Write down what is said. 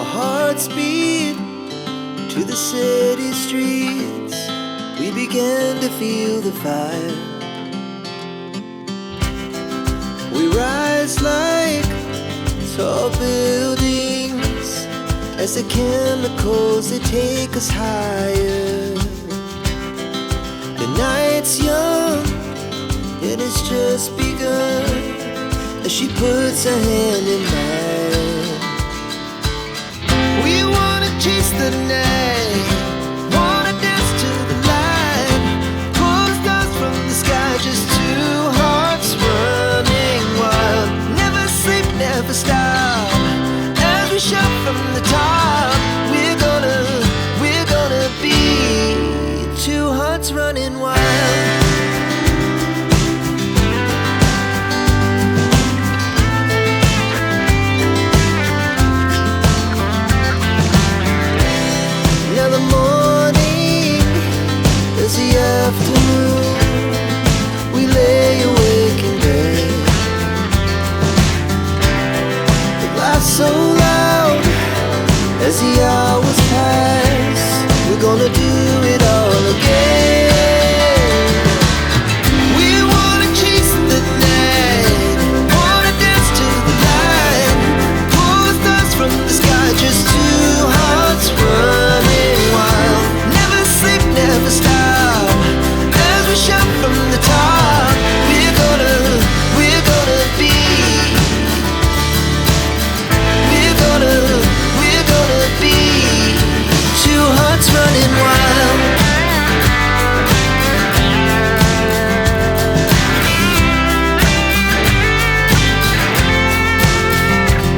Our hearts beat to the city streets. We began to feel the fire. We rise like tall buildings as the chemicals, they take us higher. The night's young, it has just begun, as she puts her hand in mine. We wanna chase the night, wanna dance to the light, pull the stars from the sky, just two hearts running wild. Never sleep, never stop, as we shout from the top. We're gonna be two hearts running wild. Now the morning is the afternoon. We lay awake in bed. The laughs so loud as the